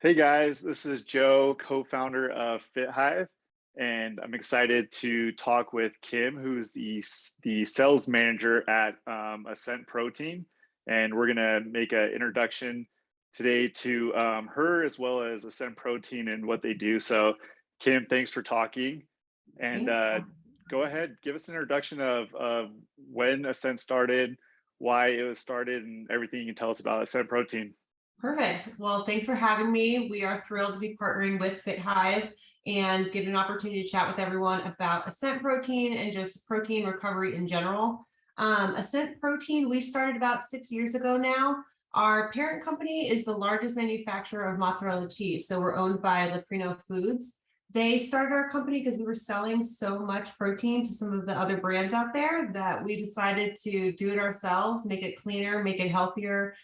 Hey guys, this is Joe, co-founder of FitHive, and I'm excited to talk with Kim, who's the sales manager at Ascent Protein, and we're gonna make an introduction today to her as well as Ascent Protein and what they do. So, Kim, thanks for talking, and Thank you. go ahead, give us an introduction of when Ascent started, why it was started, and everything you can tell us about Ascent Protein. Perfect. Well, thanks for having me. We are thrilled to be partnering with FitHive and get an opportunity to chat with everyone about Ascent Protein and just protein recovery in general. Ascent Protein, we started about 6 years ago now. Our parent company is the largest manufacturer of mozzarella cheese. So we're owned by Leprino Foods. They started our company because we were selling so much protein to some of the other brands out there that we decided to do it ourselves, make it cleaner, make it healthier,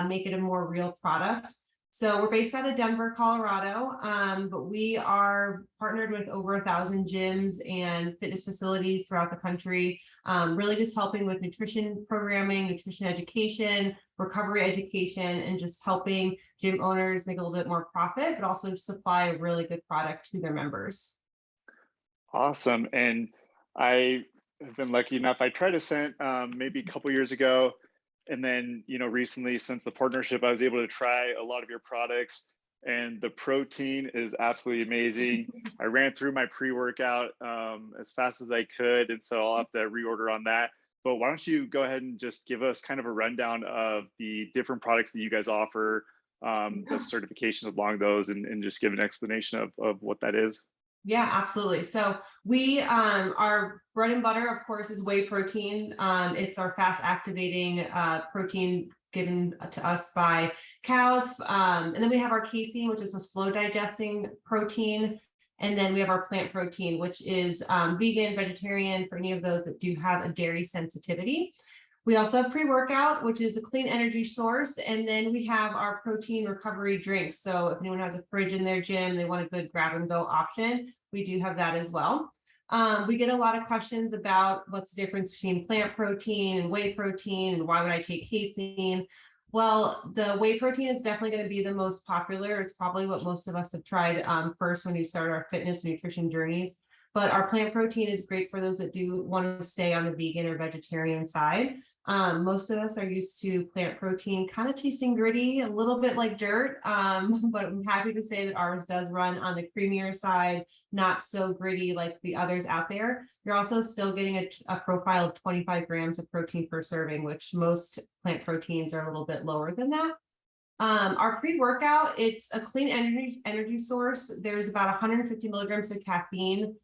make it a more real product. So we're based out of Denver, Colorado, but we are partnered with over 1,000 gyms and fitness facilities throughout the country, really just helping with nutrition programming, nutrition education, recovery education, and just helping gym owners make a little bit more profit, but also supply a really good product to their members. Awesome. And I have been lucky enough. I tried Ascent maybe a couple years ago. And then, recently, since the partnership, I was able to try a lot of your products. And the protein is absolutely amazing. I ran through my pre-workout as fast as I could. And so I'll have to reorder on that. But why don't you go ahead and just give us kind of a rundown of the different products that you guys offer, the certifications along those, and just give an explanation of what that is. Yeah, absolutely. So we our bread and butter, of course, is whey protein. It's our fast activating protein given to us by cows. And then we have our casein, which is a slow digesting protein. And then we have our plant protein, which is vegan, vegetarian for any of those that do have a dairy sensitivity. We also have pre-workout, which is a clean energy source. And then we have our protein recovery drinks. So if anyone has a fridge in their gym, they want a good grab and go option, we do have that as well. We get a lot of questions about what's the difference between plant protein and whey protein and why would I take casein? Well, the whey protein is definitely going to be the most popular. It's probably what most of us have tried first when we start our fitness nutrition journeys. But our plant protein is great for those that do want to stay on the vegan or vegetarian side. Most of us are used to plant protein kind of tasting gritty, a little bit like dirt, but I'm happy to say that ours does run on the creamier side, not so gritty like the others out there. You're also still getting a profile of 25 grams of protein per serving, which most plant proteins are a little bit lower than that. Our pre-workout, it's a clean energy source. There's about 150 milligrams of caffeine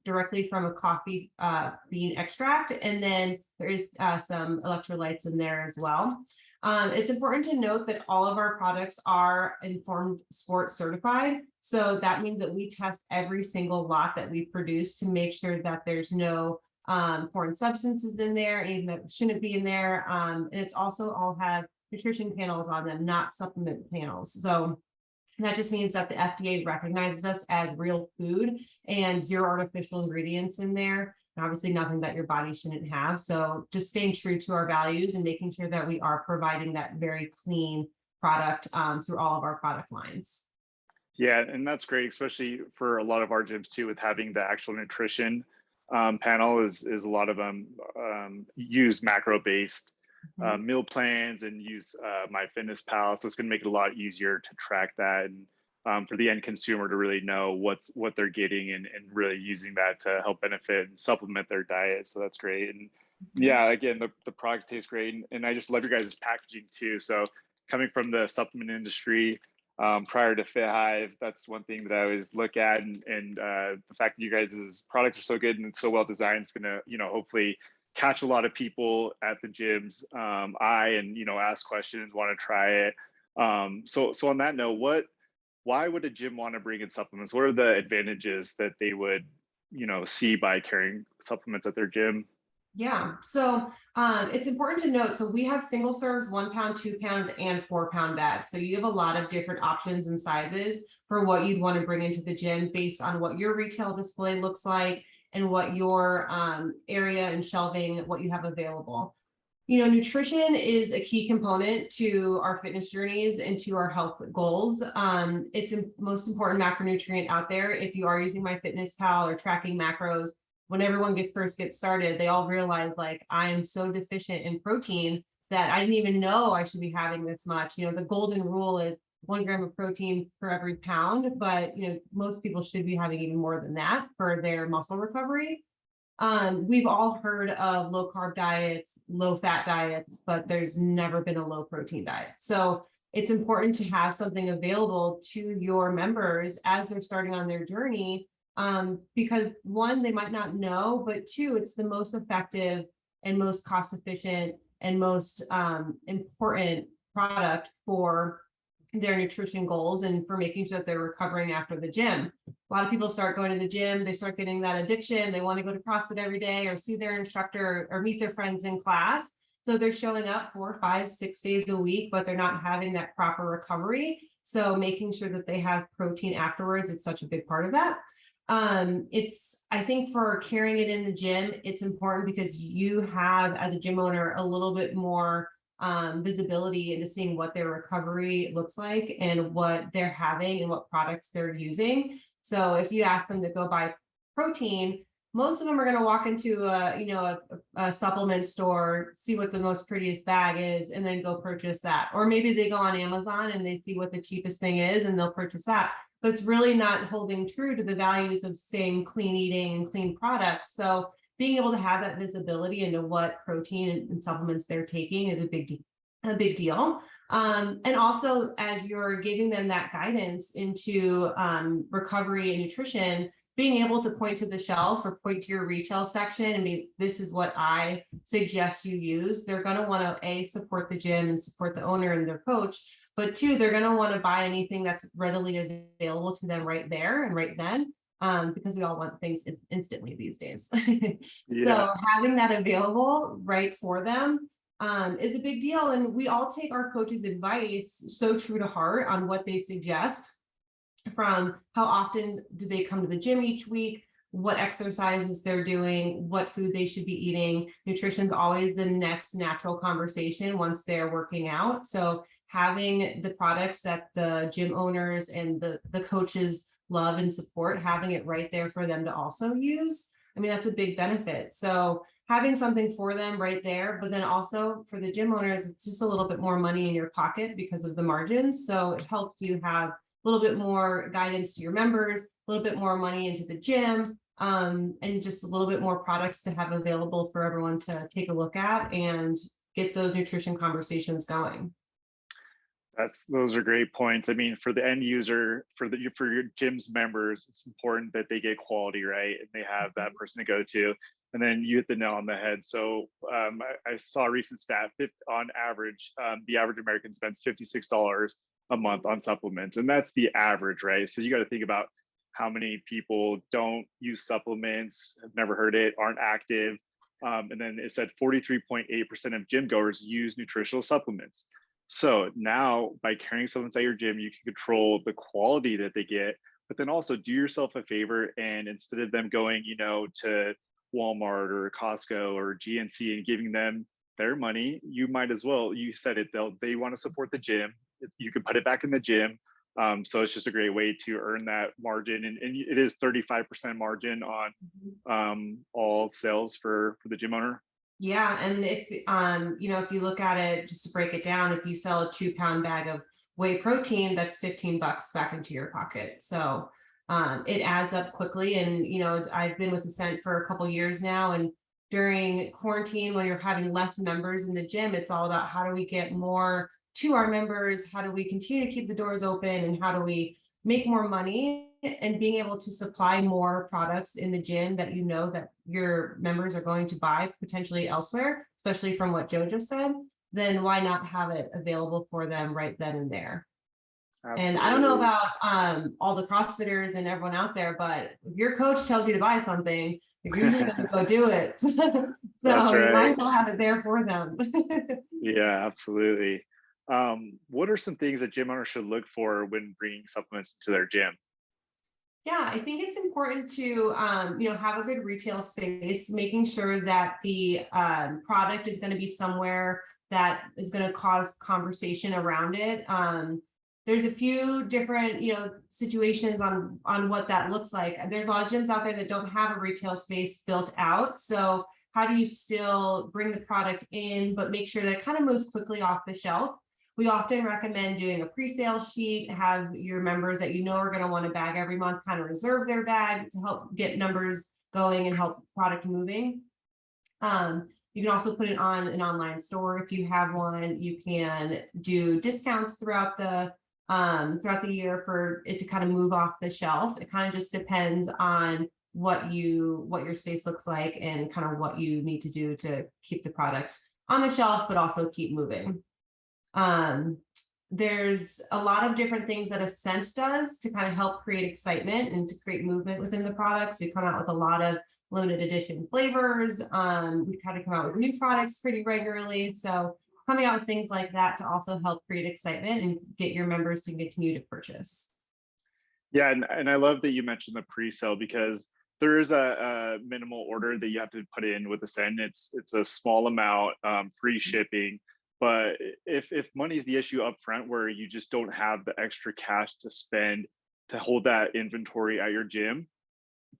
directly from a coffee bean extract. And then there is some electrolytes in there as well. It's important to note that all of our products are Informed Sports certified. So that means that we test every single lot that we produce to make sure that there's no foreign substances in there, anything that shouldn't be in there. And it's also all have nutrition panels on them, not supplement panels. So that just means that the FDA recognizes us as real food and zero artificial ingredients in there. And obviously nothing that your body shouldn't have. So just staying true to our values and making sure that we are providing that very clean product through all of our product lines. Yeah, and that's great, especially for a lot of our gyms too, with having the actual nutrition panel is a lot of them use macro based meal plans and use MyFitnessPal. So it's going to make it a lot easier to track that and for the end consumer to really know what they're getting and really using that to help benefit and supplement their diet. So that's great. And yeah, again, the products taste great. And I just love your guys' packaging too. So coming from the supplement industry, prior to FitHive, that's one thing that I always look at, and the fact that you guys' products are so good and it's so well designed, it's gonna, hopefully catch a lot of people at the gyms eye and ask questions, want to try it. So on that note, why would a gym want to bring in supplements? What are the advantages that they would see by carrying supplements at their gym? Yeah, so it's important to note, so we have single serves, 1 pound, 2 pound, and 4 pound bags. So you have a lot of different options and sizes for what you'd want to bring into the gym based on what your retail display looks like and what your area and shelving, what you have available. nutrition is a key component to our fitness journeys and to our health goals. It's the most important macronutrient out there. If you are using MyFitnessPal or tracking macros, when everyone first gets started, they all realize like, I'm so deficient in protein that I didn't even know I should be having this much. The golden rule is 1 gram of protein for every pound, but most people should be having even more than that for their muscle recovery. We've all heard of low carb diets, low fat diets, but there's never been a low protein diet. So it's important to have something available to your members as they're starting on their journey, because one, they might not know, but two, it's the most effective and most cost efficient and most important product for their nutrition goals and for making sure that they're recovering after the gym. A lot of people start going to the gym, they start getting that addiction, they want to go to CrossFit every day or see their instructor or meet their friends in class. So they're showing up 4, 5, 6 days a week, but they're not having that proper recovery. So making sure that they have protein afterwards, it's such a big part of that. I think for carrying it in the gym, it's important because you have, as a gym owner, a little bit more visibility into seeing what their recovery looks like and what they're having and what products they're using. So if you ask them to go buy protein, most of them are going to walk into a supplement store, see what the most prettiest bag is, and then go purchase that. Or maybe they go on Amazon and they see what the cheapest thing is and they'll purchase that. But it's really not holding true to the values of saying clean eating and clean products. So being able to have that visibility into what protein and supplements they're taking is a big deal. And also, as you're giving them that guidance into recovery and nutrition, being able to point to the shelf or point to your retail section and be, this is what I suggest you use. They're going to want to support the gym and support the owner and their coach, but two, they're going to want to buy anything that's readily available to them right there and right then. Because we all want things instantly these days. Yeah. So having that available right for them is a big deal. And we all take our coach's advice so true to heart on what they suggest, from how often do they come to the gym each week, what exercises they're doing, what food they should be eating. Nutrition's always the next natural conversation once they're working out. So having the products that the gym owners and the coaches love and support, having it right there for them to also use. I mean, that's a big benefit. So having something for them right there, but then also for the gym owners, it's just a little bit more money in your pocket because of the margins. So it helps you have a little bit more guidance to your members, a little bit more money into the gym, and just a little bit more products to have available for everyone to take a look at and get those nutrition conversations going. Those are great points. I mean, for the end user, for your gym's members, it's important that they get quality, right? And they have that person to go to. And then you hit the nail on the head. So I saw a recent stat, on average, the average American spends $56 a month on supplements. And that's the average, right? So you got to think about how many people don't use supplements, have never heard it, aren't active. And then it said 43.8% of gym goers use nutritional supplements. So now by carrying supplements at your gym, you can control the quality that they get, but then also do yourself a favor. And instead of them going, to Walmart or Costco or GNC and giving them their money, you might as well, you said it, they want to support the gym. You can put it back in the gym. So it's just a great way to earn that margin. And it is 35% margin on all sales for the gym owner. Yeah. And if you look at it, just to break it down, if you sell a 2-pound bag of whey protein, that's $15 back into your pocket. So it adds up quickly. And, I've been with Ascent for a couple of years now. And during quarantine, when you're having less members in the gym, it's all about how do we get more to our members? How do we continue to keep the doors open? And how do we make more money? And being able to supply more products in the gym that that your members are going to buy potentially elsewhere, especially from what Joe just said, then why not have it available for them right then and there? Absolutely. And I don't know about all the CrossFitters and everyone out there, but if your coach tells you to buy something, you're usually going to go do it. So That's right. You might as well have it there for them. Yeah, absolutely. What are some things that gym owners should look for when bringing supplements to their gym? Yeah, I think it's important to have a good retail space, making sure that the product is going to be somewhere that is going to cause conversation around it. There's a few different situations on what that looks like. There's a lot of gyms out there that don't have a retail space built out. So how do you still bring the product in, but make sure that it kind of moves quickly off the shelf? We often recommend doing a pre-sale sheet, have your members that are going to want a bag every month kind of reserve their bag to help get numbers going and help product moving. You can also put it on an online store if you have one. You can do discounts throughout the year for it to kind of move off the shelf. It kind of just depends on what your space looks like and kind of what you need to do to keep the product on the shelf, but also keep moving. There's a lot of different things that Ascent does to kind of help create excitement and to create movement within the products. We come out with a lot of limited edition flavors. We try to come out with new products pretty regularly. So coming out with things like that to also help create excitement and get your members to continue to purchase. Yeah, and I love that you mentioned the pre-sale, because there is a minimal order that you have to put in with Ascent. It's a small amount, free shipping. But if money's the issue up front, where you just don't have the extra cash to spend to hold that inventory at your gym,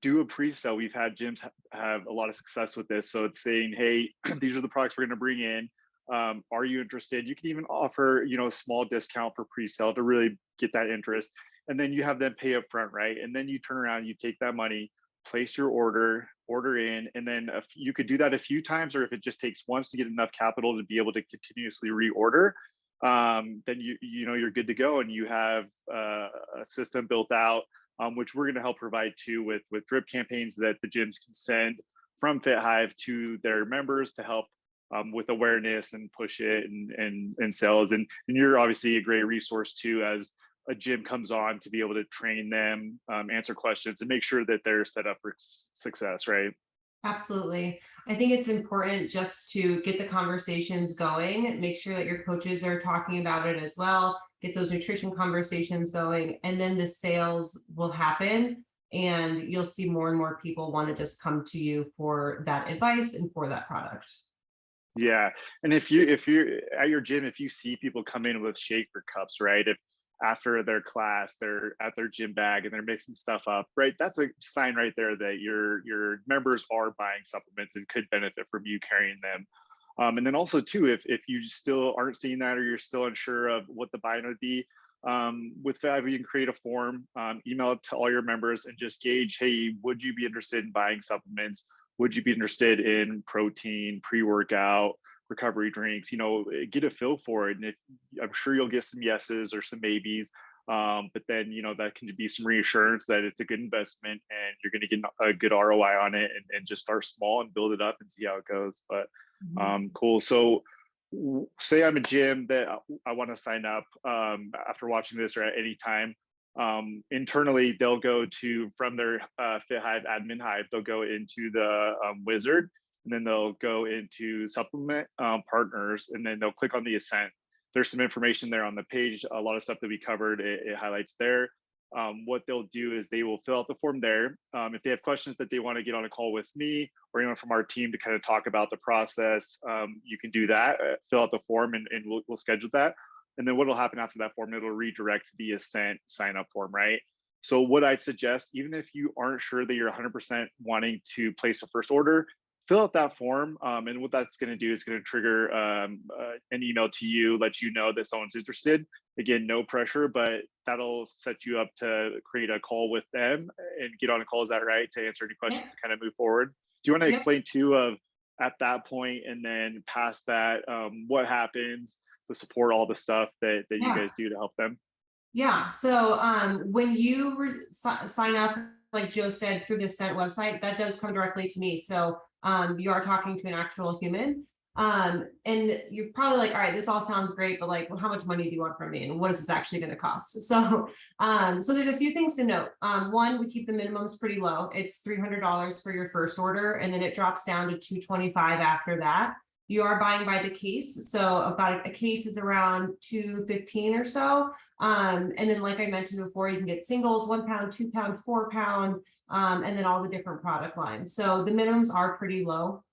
do a pre-sale. We've had gyms have a lot of success with this. So it's saying, hey, these are the products we're going to bring in. Are you interested? You can even offer, a small discount for pre-sale to really get that interest. And then you have them pay up front, right? And then you turn around, you take that money, place your order in, and then you could do that a few times, or if it just takes once to get enough capital to be able to continuously reorder, then you're good to go, and you have a system built out, which we're going to help provide too with drip campaigns that the gyms can send from FitHive to their members to help with awareness and push it and sales. And you're obviously a great resource too, as a gym comes on, to be able to train them, answer questions, and make sure that they're set up for success, right? Absolutely. I think it's important just to get the conversations going, make sure that your coaches are talking about it as well, get those nutrition conversations going, and then the sales will happen. And you'll see more and more people want to just come to you for that advice and for that product. Yeah, and if you're at your gym, if you see people come in with shaker cups, right? If after their class they're at their gym bag and they're mixing stuff up, right? That's a sign right there that your members are buying supplements and could benefit from you carrying them. And then also too, if you still aren't seeing that, or you're still unsure of what the buy-in would be, with FitHive, you can create a form, email it to all your members, and just gauge, hey, would you be interested in buying supplements? Would you be interested in protein, pre-workout, recovery drinks? Get a feel for it. And I'm sure you'll get some yeses or some maybes, but then that can be some reassurance that it's a good investment and you're going to get a good ROI on it, and just start small and build it up and see how it goes. But cool. So say I'm a gym that I want to sign up, after watching this or at any time. Internally, they'll go from their FitHive admin hive, they'll go into the wizard, and then they'll go into supplement partners, and then they'll click on the Ascent. There's some information there on the page, a lot of stuff that we covered, it highlights there. What they'll do is they will fill out the form there. If they have questions that they want to get on a call with me or anyone from our team to kind of talk about the process, you can do that, fill out the form, and we'll schedule that. And then what will happen after that form, it'll redirect to the Ascent sign up form, right? So what I'd suggest, even if you aren't sure that you're 100% wanting to place a first order, fill out that form. And what that's going to do is going to trigger an email to you, let you know that someone's interested. Again, no pressure, but that'll set you up to create a call with them and get on a call. Is that right? To answer any questions and kind of move forward. Do you want to explain too, of at that point and then past that, what happens, the support, all the stuff that you guys do to help them? Yeah. So when you sign up, like Joe said, through the Ascent website, that does come directly to me. So you are talking to an actual human. And you're probably like, all right, this all sounds great, but like, well, how much money do you want from me? And what is this actually going to cost? So there's a few things to note. One, we keep the minimums pretty low. It's $300 for your first order, and then it drops down to $225 after that. you are buying by the case. So about a case is around $2.15 or so. And then, like I mentioned before, you can get singles, 1 pound, 2 pound, 4 pound, and then all the different product lines. So the minimums are pretty low.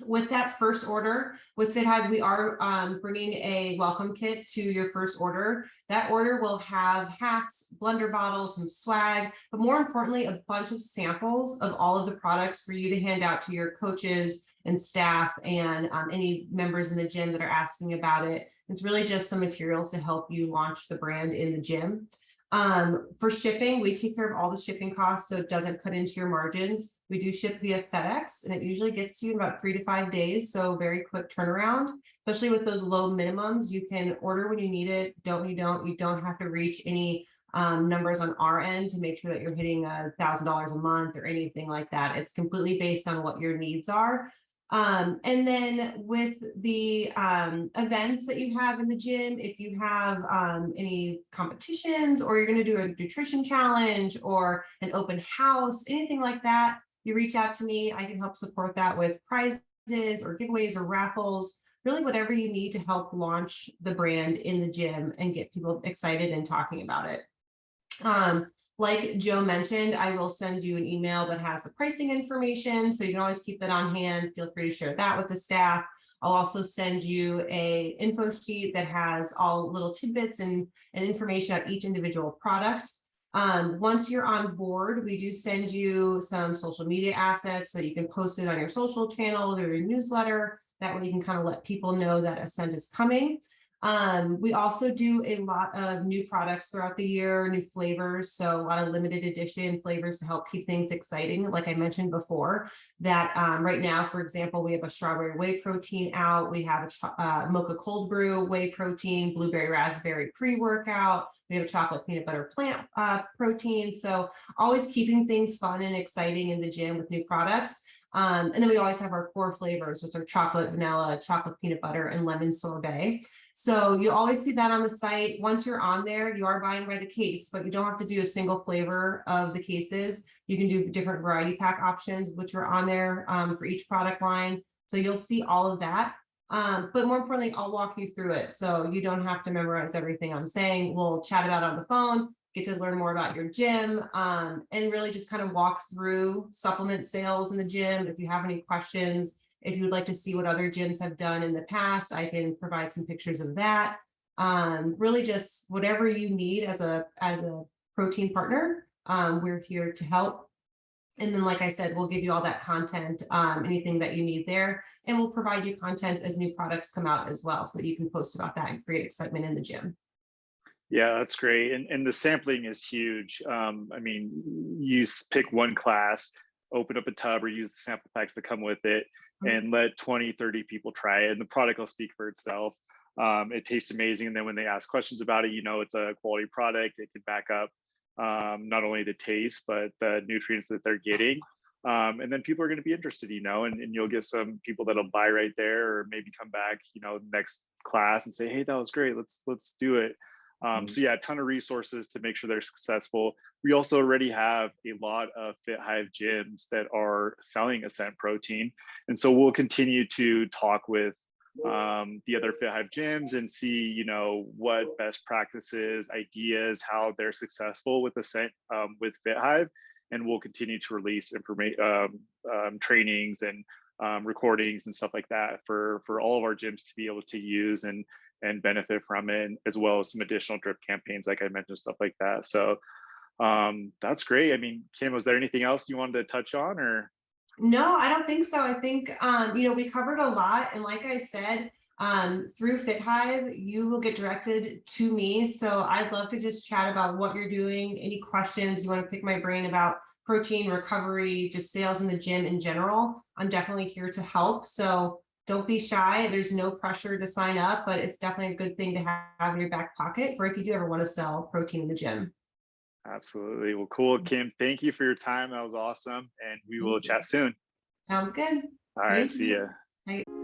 With that first order with FitHive, we are bringing a welcome kit to your first order. That order will have hats, blender bottles, some swag, but more importantly, a bunch of samples of all of the products for you to hand out to your coaches and staff and any members in the gym that are asking about it. It's really just some materials to help you launch the brand in the gym. For shipping, we take care of all the shipping costs so it doesn't cut into your margins. We do ship via FedEx, and it usually gets to you in about 3 to 5 days. So very quick turnaround, especially with those low minimums. You can order when you need it. You don't have to reach any numbers on our end to make sure that you're hitting $1,000 a month or anything like that. It's completely based on what your needs are. And then with the events that you have in the gym, if you have any competitions or you're going to do a nutrition challenge or an open house, anything like that, you reach out to me. I can help support that with prizes or giveaways or raffles, really whatever you need to help launch the brand in the gym and get people excited and talking about it. Like Joe mentioned, I will send you an email that has the pricing information, so you can always keep that on hand. Feel free to share that with the staff. I'll also send you a info sheet that has all little tidbits and information on each individual product. Once you're on board, we do send you some social media assets so you can post it on your social channel or your newsletter. That way you can kind of let people know that Ascent is coming. We also do a lot of new products throughout the year, new flavors. So a lot of limited edition flavors to help keep things exciting. Like I mentioned before, that right now, for example, we have a strawberry whey protein out. We have a mocha cold brew whey protein, blueberry raspberry pre-workout. We have a chocolate peanut butter plant protein. So always keeping things fun and exciting in the gym with new products. And then we always have our core flavors, which are chocolate, vanilla, chocolate peanut butter, and lemon sorbet. So you always see that on the site. Once you're on there, you are buying by the case, but you don't have to do a single flavor of the cases. You can do different variety pack options, which are on there for each product line. So you'll see all of that. But more importantly, I'll walk you through it. So you don't have to memorize everything I'm saying. We'll chat about it on the phone, get to learn more about your gym, and really just kind of walk through supplement sales in the gym. If you have any questions, if you would like to see what other gyms have done in the past, I can provide some pictures of that. Really just whatever you need as a protein partner, we're here to help. And then, like I said, we'll give you all that content, anything that you need there, and we'll provide you content as new products come out as well, so that you can post about that and create excitement in the gym. Yeah, that's great. And the sampling is huge. I mean, you pick one class, open up a tub or use the sample packs that come with it, and let 20, 30 people try it, and the product will speak for itself. It tastes amazing. And then when they ask questions about it, you know, it's a quality product. It can back up not only the taste, but the nutrients that they're getting. And then people are going to be interested, you know, and you'll get some people that'll buy right there, or maybe come back, you know, next class and say, hey, that was great. Let's do it. So yeah, a ton of resources to make sure they're successful. We also already have a lot of FitHive gyms that are selling Ascent Protein. And so we'll continue to talk with the other FitHive gyms and see, you know, what best practices, ideas, how they're successful with Ascent with FitHive. And we'll continue to release trainings and recordings and stuff like that for all of our gyms to be able to use and benefit from it, as well as some additional drip campaigns, like I mentioned, stuff like that. So that's great. I mean, Kim, was there anything else you wanted to touch on, or? No, I don't think so. I think, you know, we covered a lot. And like I said, through FitHive, you will get directed to me. So I'd love to just chat about what you're doing. Any questions you want to pick my brain about protein recovery, just sales in the gym in general, I'm definitely here to help. So don't be shy. There's no pressure to sign up, but it's definitely a good thing to have in your back pocket for if you do ever want to sell protein in the gym. Absolutely. Well, cool, Kim. Thank you for your time. That was awesome. And we will chat soon. Sounds good. All right. See ya. Bye.